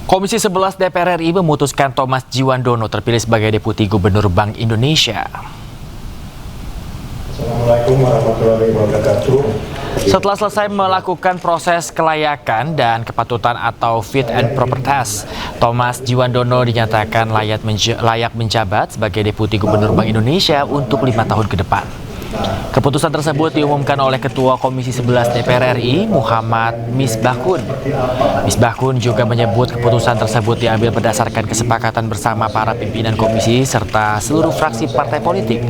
Komisi 11 DPR RI memutuskan Thomas Djiwandono terpilih sebagai Deputi Gubernur Bank Indonesia. Assalamualaikum warahmatullahi wabarakatuh. Setelah selesai melakukan proses kelayakan dan kepatutan atau fit and proper test, Thomas Djiwandono dinyatakan layak menjabat sebagai Deputi Gubernur Bank Indonesia untuk 5 tahun ke depan. Keputusan tersebut diumumkan oleh Ketua Komisi 11 DPR RI, Muhammad Misbahkun. Misbahkun juga menyebut keputusan tersebut diambil berdasarkan kesepakatan bersama para pimpinan komisi serta seluruh fraksi partai politik.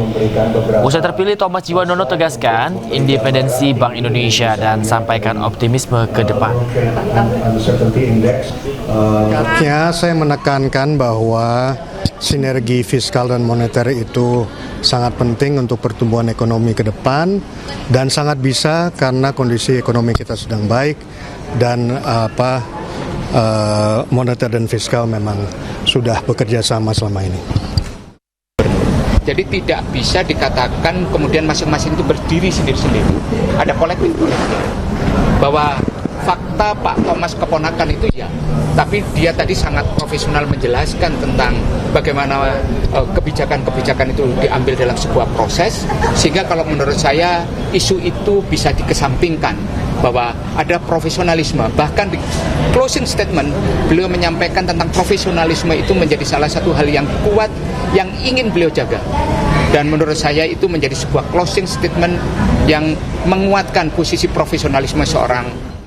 Usai terpilih, Thomas Djiwandono tegaskan independensi Bank Indonesia dan sampaikan optimisme ke depan. Saya menekankan bahwa sinergi fiskal dan moneter itu sangat penting untuk pertumbuhan ekonomi ke depan dan sangat bisa karena kondisi ekonomi kita sedang baik dan moneter dan fiskal memang sudah bekerja sama selama ini. Jadi tidak bisa dikatakan kemudian masing-masing itu berdiri sendiri-sendiri. Ada kolektif bahwa fakta Pak Thomas keponakan itu ya, tapi dia tadi sangat profesional menjelaskan tentang bagaimana kebijakan-kebijakan itu diambil dalam sebuah proses, sehingga kalau menurut saya isu itu bisa dikesampingkan bahwa ada profesionalisme. Bahkan di closing statement beliau menyampaikan tentang profesionalisme itu menjadi salah satu hal yang kuat yang ingin beliau jaga. Dan menurut saya itu menjadi sebuah closing statement yang menguatkan posisi profesionalisme seorang.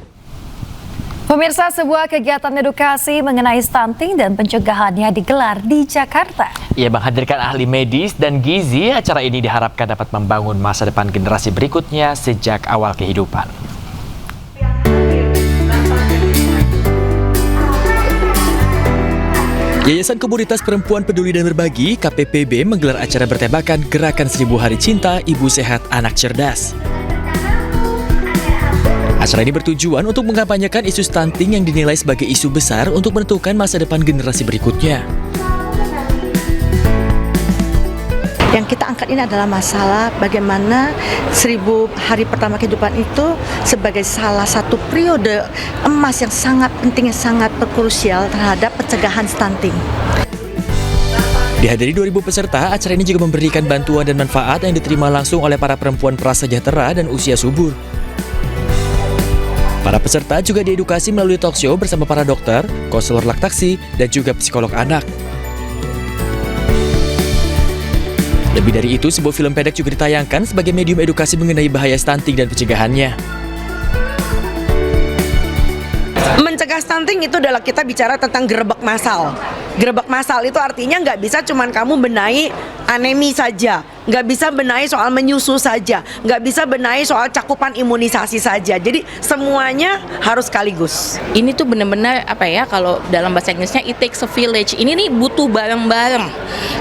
Pemirsa, sebuah kegiatan edukasi mengenai stunting dan pencegahannya digelar di Jakarta. Ia menghadirkan ahli medis dan gizi. Acara ini diharapkan dapat membangun masa depan generasi berikutnya sejak awal kehidupan. Yayasan Komunitas Perempuan Peduli dan Berbagi (KPPB) menggelar acara bertemakan Gerakan 1000 Hari Cinta Ibu Sehat Anak Cerdas. Acara ini bertujuan untuk mengkampanyekan isu stunting yang dinilai sebagai isu besar untuk menentukan masa depan generasi berikutnya. Yang kita angkat ini adalah masalah bagaimana 1000 hari pertama kehidupan itu sebagai salah satu periode emas yang sangat penting, yang sangat krusial terhadap pencegahan stunting. Dihadiri 2000 peserta, acara ini juga memberikan bantuan dan manfaat yang diterima langsung oleh para perempuan prasejahtera dan usia subur. Para peserta juga diedukasi melalui talk show bersama para dokter, konselor laktasi, dan juga psikolog anak. Lebih dari itu, sebuah film pendek juga ditayangkan sebagai medium edukasi mengenai bahaya stunting dan pencegahannya. Mencegah stunting itu adalah kita bicara tentang gerebek massal. Gerebek massal itu artinya nggak bisa cuman kamu benahi anemi saja, nggak bisa benahi soal menyusu saja, nggak bisa benahi soal cakupan imunisasi saja. Jadi semuanya harus sekaligus. Ini tuh benar-benar kalau dalam bahasa Inggrisnya it takes a village. Ini nih butuh bareng-bareng,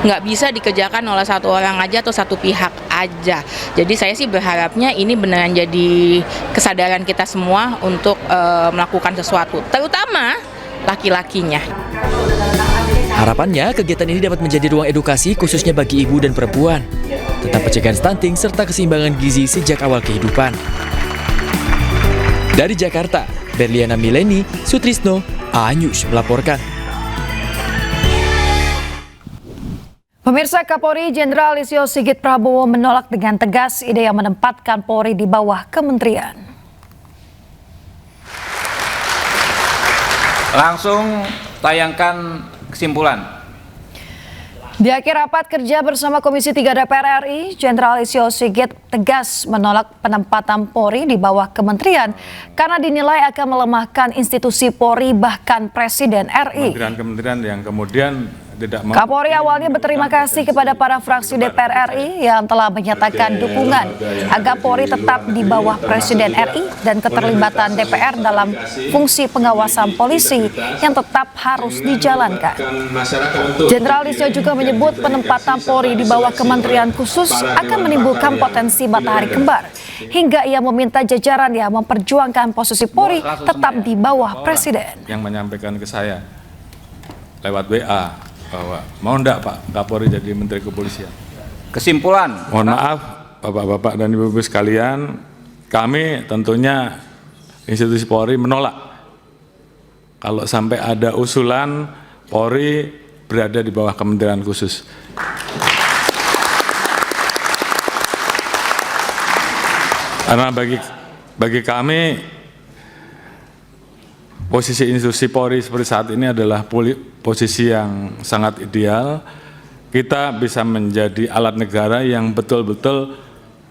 nggak bisa dikerjakan oleh satu orang aja atau satu pihak aja. Jadi saya sih berharapnya ini beneran jadi kesadaran kita semua untuk melakukan sesuatu, terutama laki-lakinya. Harapannya, kegiatan ini dapat menjadi ruang edukasi khususnya bagi ibu dan perempuan tentang pencegahan stunting serta keseimbangan gizi sejak awal kehidupan. Dari Jakarta, Berliana Mileni, Sutrisno, A-News melaporkan. Pemirsa, Kapolri Jenderal Listio Sigit Prabowo menolak dengan tegas ide yang menempatkan Polri di bawah kementerian. Langsung tayangkan kesimpulan. Di akhir rapat kerja bersama Komisi 3 DPR RI, Jenderal Listio Sigit tegas menolak penempatan Polri di bawah kementerian karena dinilai akan melemahkan institusi Polri bahkan Presiden RI. Kementerian yang kemudian tidak mau. Kapolri awalnya berterima kasih kepada para fraksi DPR RI yang telah menyatakan dukungan agar Polri tetap di bawah Presiden RI dan keterlibatan DPR dalam fungsi pengawasan polisi yang tetap harus dijalankan. Jenderal Listio juga menyebut penempatan Polri di bawah kementerian khusus akan menimbulkan potensi matahari kembar, hingga ia meminta jajarannya memperjuangkan posisi Polri tetap di bawah Presiden. Yang menyampaikan ke saya lewat WA bahwa mau enggak Pak Kapolri jadi Menteri Kepolisian. Kesimpulan. Mohon maaf Bapak-bapak dan Ibu-ibu sekalian, kami tentunya institusi Polri menolak kalau sampai ada usulan Polri berada di bawah kementerian khusus. Karena bagi kami posisi institusi Polri seperti saat ini adalah posisi yang sangat ideal. Kita bisa menjadi alat negara yang betul-betul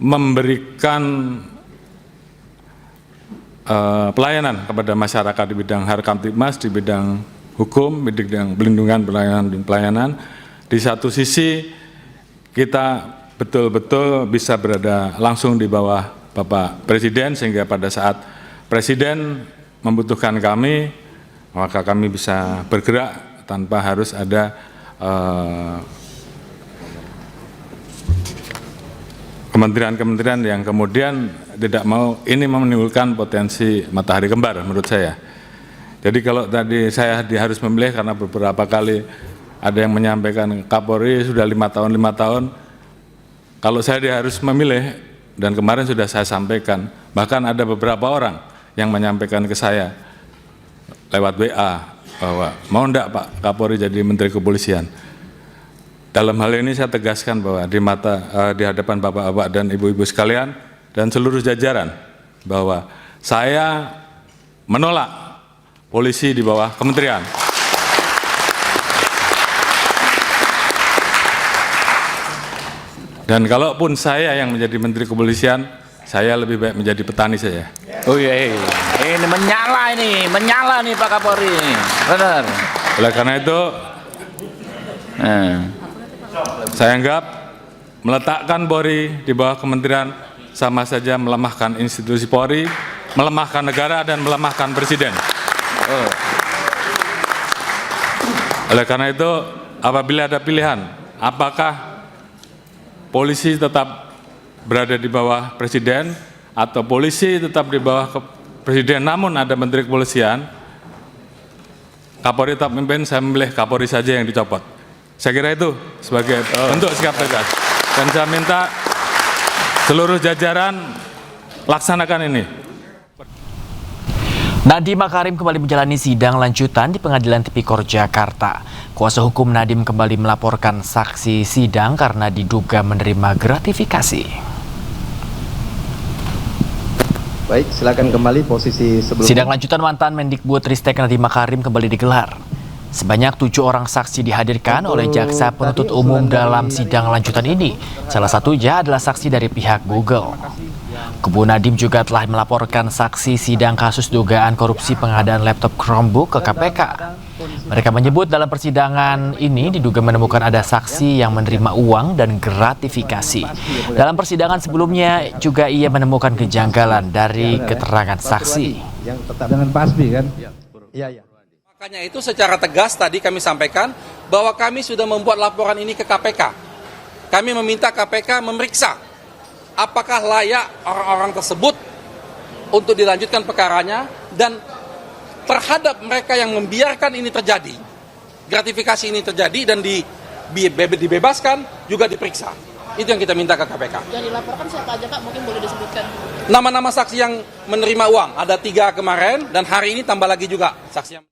memberikan pelayanan kepada masyarakat di bidang Harkamtibmas, di bidang hukum, di bidang pelindungan, pelayanan. Di satu sisi kita betul-betul bisa berada langsung di bawah Bapak Presiden, sehingga pada saat Presiden membutuhkan kami, maka kami bisa bergerak tanpa harus ada kementerian-kementerian yang kemudian tidak mau, ini menimbulkan potensi matahari kembar menurut saya. Jadi kalau tadi saya harus memilih karena beberapa kali ada yang menyampaikan Kapolri sudah 5 tahun, kalau saya harus memilih, dan kemarin sudah saya sampaikan, bahkan ada beberapa orang yang menyampaikan ke saya lewat WA bahwa mau enggak Pak Kapolri jadi Menteri Kepolisian. Dalam hal ini saya tegaskan bahwa di hadapan Bapak-bapak dan Ibu-ibu sekalian dan seluruh jajaran bahwa saya menolak polisi di bawah kementerian. Dan kalaupun saya yang menjadi Menteri Kepolisian, saya lebih baik menjadi petani saja. Oh iya, ini menyala nih Pak Kapolri, benar. Oleh karena itu, saya anggap meletakkan Polri di bawah kementerian sama saja melemahkan institusi Polri, melemahkan negara, dan melemahkan Presiden. Oleh karena itu, apabila ada pilihan, apakah polisi tetap berada di bawah Presiden atau polisi tetap di bawah Presiden namun ada Menteri Kepolisian, Kapolri tetap memimpin, saya memilih Kapolri saja yang dicopot. Saya kira itu sebagai bentuk sikap tegas. Dan saya minta seluruh jajaran laksanakan ini. Nadiem Makarim kembali menjalani sidang lanjutan di Pengadilan Tipikor Jakarta. Kuasa hukum Nadiem kembali melaporkan saksi sidang karena diduga menerima gratifikasi. Baik, silakan kembali posisi sebelumnya. Sidang lanjutan mantan Mendikbudristek Nadiem Makarim kembali digelar. Sebanyak 7 orang saksi dihadirkan oleh jaksa penuntut umum dalam sidang lanjutan ini. Salah satunya adalah saksi dari pihak Google. Kubu Nadiem juga telah melaporkan saksi sidang kasus dugaan korupsi pengadaan laptop Chromebook ke KPK. Mereka menyebut dalam persidangan ini diduga menemukan ada saksi yang menerima uang dan gratifikasi. Dalam persidangan sebelumnya juga ia menemukan kejanggalan dari keterangan saksi. Dengan Pak Asbi kan? Iya. Makanya itu secara tegas tadi kami sampaikan bahwa kami sudah membuat laporan ini ke KPK. Kami meminta KPK memeriksa apakah layak orang-orang tersebut untuk dilanjutkan perkaranya dan terhadap mereka yang membiarkan ini terjadi, gratifikasi ini terjadi dan dibebaskan juga diperiksa. Itu yang kita minta ke KPK. Yang dilaporkan siapa aja Pak? Mungkin boleh disebutkan. Nama-nama saksi yang menerima uang, ada 3 kemarin dan hari ini tambah lagi juga saksi yang